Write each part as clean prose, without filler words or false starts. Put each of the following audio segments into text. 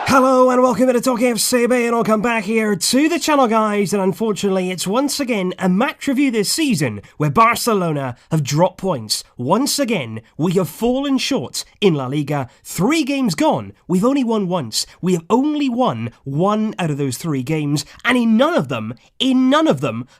Hello and welcome to Talking FC, and welcome back here to the channel, guys. And unfortunately, it's once again a match review this season where Barcelona have dropped points. Once again, we have fallen short in La Liga. 3 games gone, we've only won once. We have only won 1 out of those 3 games, and in none of them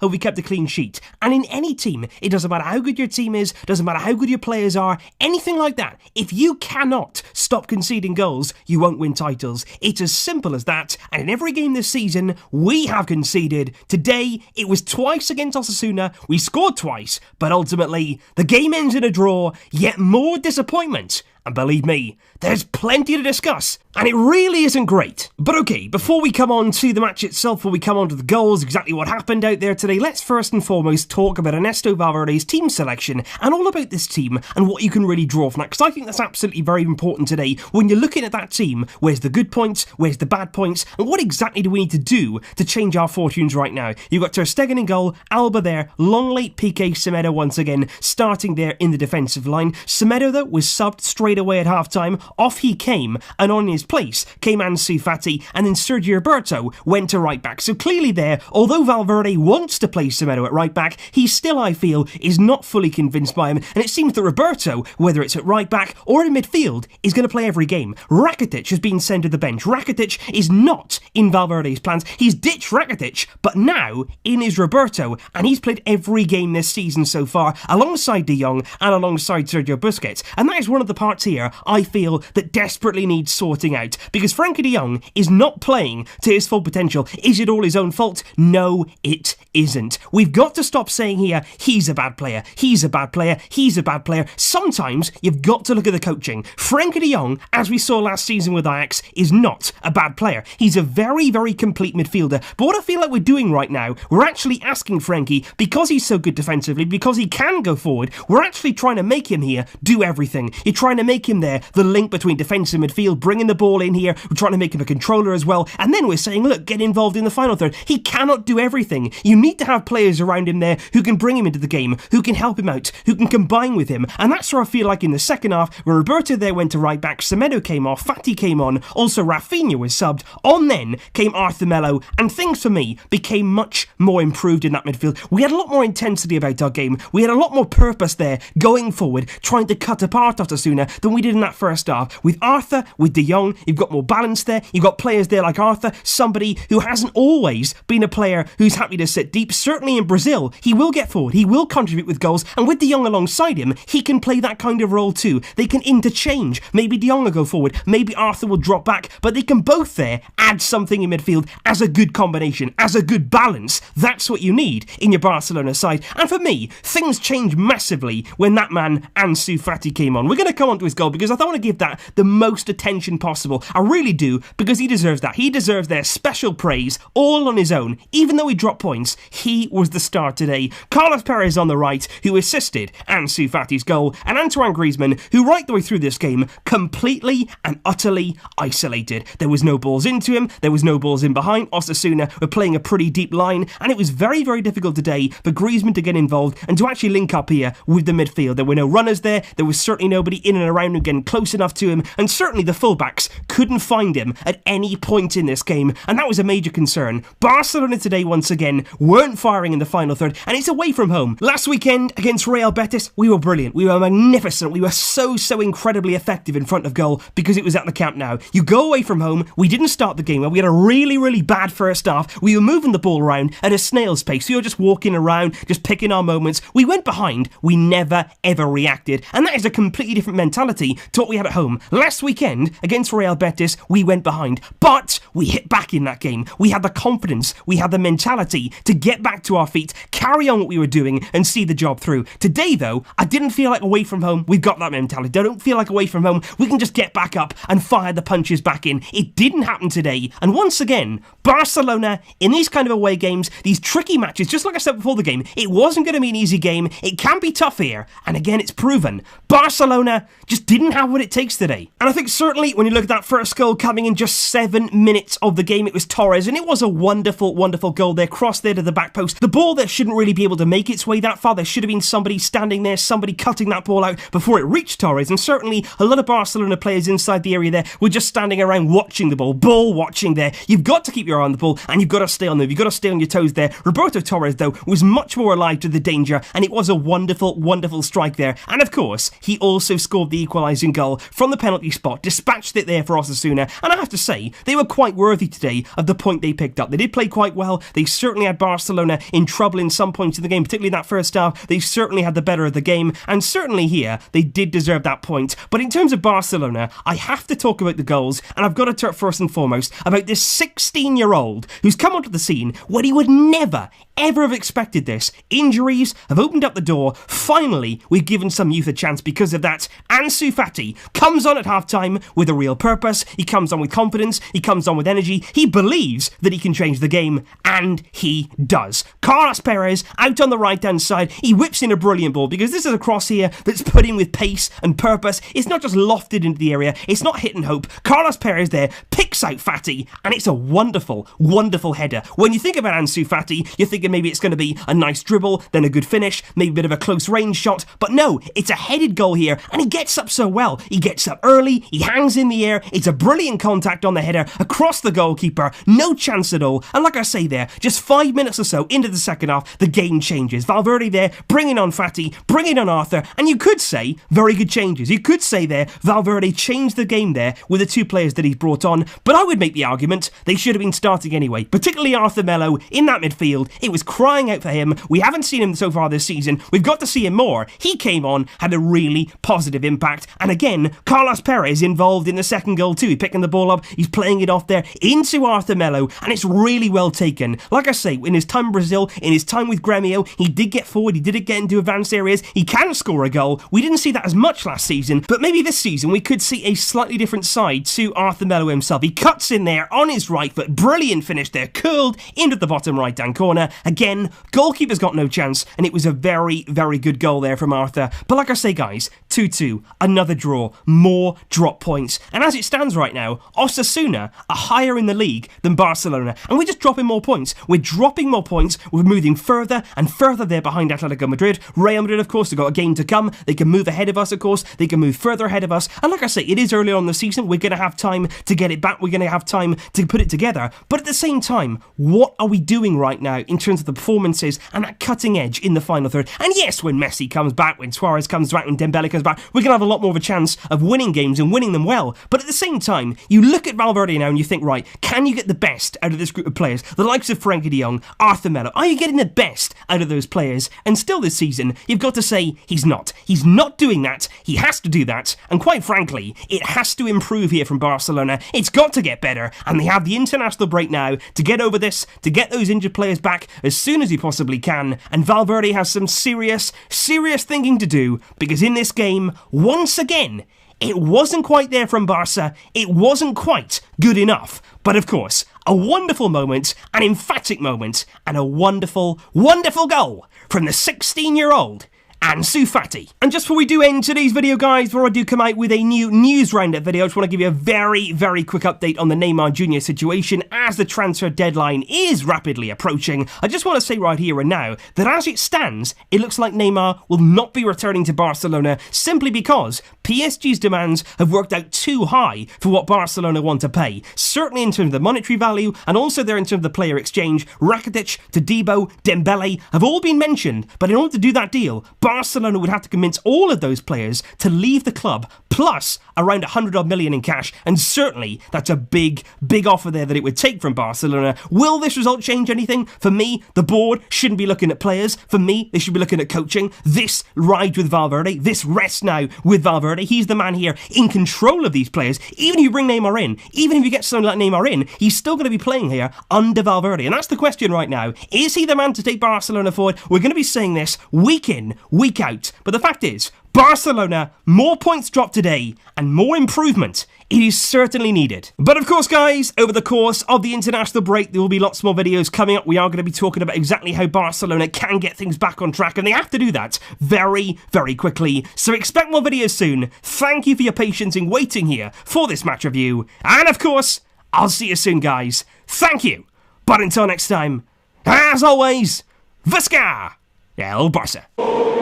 have we kept a clean sheet. And in any team, it doesn't matter how good your team is, doesn't matter how good your players are, anything like that. If you cannot stop conceding goals, you won't win titles. It's as simple as that, and in every game this season, we have conceded. Today, it was twice against Osasuna, we scored twice, but ultimately, the game ends in a draw, yet more disappointment. And believe me, there's plenty to discuss, and it really isn't great. But okay, before we come on to the match itself, before we come on to the goals, exactly what happened out there today, let's first and foremost talk about Ernesto Valverde's team selection, and all about this team, and what you can really draw from that, because I think that's absolutely very important today. When you're looking at that team, where's the good points, where's the bad points, and what exactly do we need to do to change our fortunes right now? You've got Ter Stegen in goal, Alba there, long late Piqué, Semedo once again, starting there in the defensive line. Semedo, though, was subbed straight away at half-time, off he came, and on his place came Ansu Fati, and then Sergio Roberto went to right-back. So clearly there, although Valverde wants to play Semedo at right-back, he still, I feel, is not fully convinced by him, and it seems that Roberto, whether it's at right-back or in midfield, is going to play every game. Rakitic has been sent to the bench. Rakitic is not in Valverde's plans. He's ditched Rakitic, but now in is Roberto, and he's played every game this season so far, alongside De Jong and alongside Sergio Busquets, and that is one of the parts here I feel that desperately needs sorting out, because Frenkie de Jong is not playing to his full potential. Is it all his own fault? No, it isn't. We've got to stop saying here, he's a bad player, he's a bad player, he's a bad player. Sometimes you've got to look at the coaching. Frenkie de Jong, as we saw last season with Ajax, is not a bad player. He's a very, very complete midfielder. But what I feel like we're doing right now, we're actually asking Frenkie, because he's so good defensively, because he can go forward, we're actually trying to make him here do everything. You're trying to make him there the link between defence and midfield, bringing the ball in here. We're trying to make him a controller as well, and then we're saying, look, get involved in the final third. He cannot do everything. You need to have players around him there who can bring him into the game, who can help him out, who can combine with him, and that's where I feel like in the second half, where Roberto there went to right back, Semedo came off, Fati came on, also Rafinha was subbed, on then came Arthur Melo, and things for me became much more improved in that midfield. We had a lot more intensity about our game, we had a lot more purpose there, going forward, trying to cut apart Osasuna than we did in that first half. With Arthur, with De Jong, you've got more balance there. You've got players there like Arthur, somebody who hasn't always been a player who's happy to sit deep. Certainly in Brazil, he will get forward, he will contribute with goals, and with De Jong alongside him, he can play that kind of role too. They can interchange. Maybe De Jong will go forward, maybe Arthur will drop back, but they can both there add something in midfield as a good combination, as a good balance. That's what you need in your Barcelona side. And for me, things changed massively when that man Ansu Fati came on. We're going to come on to his goal because I don't want to give that the most attention possible. I really do, because he deserves that. He deserves their special praise, all on his own. Even though he dropped points, he was the star today. Carlos Perez on the right, who assisted Ansu Fati's goal, and Antoine Griezmann, who right the way through this game, completely and utterly isolated. There was no balls into him, there was no balls in behind. Osasuna were playing a pretty deep line, and it was very, very difficult today for Griezmann to get involved and to actually link up here with the midfield. There were no runners there, there was certainly nobody in and around him getting close enough to him, and certainly the fullbacks couldn't find him at any point in this game, and that was a major concern. Barcelona today, once again, weren't firing in the final third, and it's away from home. Last weekend against Real Betis, we were brilliant, we were magnificent, we were so incredibly effective in front of goal because it was at the Camp Nou. You go away from home, we didn't start the game well, we had a really bad first half, we were moving the ball around at a snail's pace, we were just walking around, just picking our moments, we went behind, we never ever reacted, and that is a completely different mentality to what we had at home. Last weekend against Real Betis, we went behind, but we hit back in that game. We had the confidence, we had the mentality to get back to our feet, carry on what we were doing, and see the job through. Today, though, I didn't feel like away from home we've got that mentality. I don't feel like away from home we can just get back up and fire the punches back in. It didn't happen today, and once again, Barcelona, in these kind of away games, these tricky matches, just like I said before the game, it wasn't going to be an easy game. It can be tough here, and again, it's proven. Barcelona just just didn't have what it takes today. And I think certainly when you look at that first goal coming in just 7 minutes of the game, it was Torres, and it was a wonderful, wonderful goal there, cross there to the back post. The ball there shouldn't really be able to make its way that far. There should have been somebody standing there, somebody cutting that ball out before it reached Torres, and certainly a lot of Barcelona players inside the area there were just standing around watching the ball watching there. You've got to keep your eye on the ball, and you've got to stay on them. You've got to stay on your toes there. Roberto Torres, though, was much more alive to the danger, and it was a wonderful, wonderful strike there. And of course, he also scored the equalising goal from the penalty spot, dispatched it there for Osasuna, and I have to say, they were quite worthy today of the point they picked up. They did play quite well. They certainly had Barcelona in trouble in some points of the game, particularly in that first half. They certainly had the better of the game, and certainly here, they did deserve that point. But in terms of Barcelona, I have to talk about the goals, and I've got to talk first and foremost about this 16-year-old who's come onto the scene when he would never, ever have expected this. Injuries have opened up the door. Finally, we've given some youth a chance because of that. Ansu Fati comes on at half-time with a real purpose. He comes on with confidence. He comes on with energy. He believes that he can change the game, and he does. Carlos Perez out on the right-hand side. He whips in a brilliant ball because this is a cross here that's put in with pace and purpose. It's not just lofted into the area. It's not hit and hope. Carlos Perez there picks out Fati, and it's a wonderful, wonderful header. When you think about Ansu Fati, you're thinking maybe it's going to be a nice dribble, then a good finish, maybe a bit of a close range shot, but no, it's a headed goal here, and he gets up so well. He gets up early, he hangs in the air, it's a brilliant contact on the header, across the goalkeeper, no chance at all, and like I say there, just 5 minutes or so into the second half, the game changes. Valverde there, bringing on Fati, bringing on Arthur, and you could say, very good changes. You could say there, Valverde changed the game there with the two players that he's brought on, but I would make the argument they should have been starting anyway, particularly Arthur Melo in that midfield. It was crying out for him. We haven't seen him so far this season. We've got to see him more. He came on, had a really positive impact, and again, Carlos Perez involved in the second goal too. He's picking the ball up, he's playing it off there into Arthur Melo, and it's really well taken. Like I say, in his time in Brazil, in his time with Gremio, he did get forward, he did get into advanced areas, he can score a goal. We didn't see that as much last season, but maybe this season we could see a slightly different side to Arthur Melo himself. He cuts in there on his right foot, brilliant finish there, curled into the bottom right hand corner. Again, goalkeeper's got no chance, and it was a very, very good goal there from Arthur. But like I say, guys, 2-2, another draw, more drop points, and as it stands right now, Osasuna are higher in the league than Barcelona, and we're just dropping more points. We're dropping more points, we're moving further and further there behind Atletico Madrid. Real Madrid, of course, they've got a game to come. They can move ahead of us, of course, they can move further ahead of us, and like I say, it is early on in the season. We're going to have time to get it back, we're going to have time to put it together, but at the same time, what are we doing right now in terms of the performances and that cutting edge in the final third? And yes, when Messi comes back, when Suarez comes back, when Dembele comes back, we're going to have a lot more of a chance of winning games and winning them well. But at the same time, you look at Valverde now and you think, right, can you get the best out of this group of players? The likes of Frenkie de Jong, Arthur Melo, are you getting the best out of those players? And still this season, you've got to say he's not. He's not doing that. He has to do that. And quite frankly, it has to improve here from Barcelona. It's got to get better. And they have the international break now to get over this, to get those injured players back as soon as he possibly can. And Valverde has some serious thinking to do, because in this game, once again, it wasn't quite there from Barca. It wasn't quite good enough. But of course, a wonderful moment, an emphatic moment, and a wonderful, wonderful goal from the 16-year-old Ansu Fati. And just before we do end today's video, guys, before I do come out with a new news roundup video, I just want to give you a very, very quick update on the Neymar Jr. situation as the transfer deadline is rapidly approaching. I just want to say right here and now that as it stands, it looks like Neymar will not be returning to Barcelona simply because PSG's demands have worked out too high for what Barcelona want to pay. Certainly in terms of the monetary value, and also there in terms of the player exchange. Rakitic, Todibo, Dembele have all been mentioned, but in order to do that deal, Barcelona would have to convince all of those players to leave the club, plus around 100 odd million in cash, and certainly that's a big offer there that it would take from Barcelona. Will this result change anything? For me, the board shouldn't be looking at players. For me, they should be looking at coaching. This rides with Valverde. This rests now with Valverde. He's the man here in control of these players. Even if you bring Neymar in, even if you get someone like Neymar in, he's still going to be playing here under Valverde. And that's the question right now. Is he the man to take Barcelona forward? We're going to be saying this week in, week out. But the fact is, Barcelona, more points dropped today, and more improvement. It is certainly needed. But of course, guys, over the course of the international break, there will be lots more videos coming up. We are going to be talking about exactly how Barcelona can get things back on track, and they have to do that very, very quickly. So expect more videos soon. Thank you for your patience in waiting here for this match review. And of course, I'll see you soon, guys. Thank you. But until next time, as always, Visca El Barça.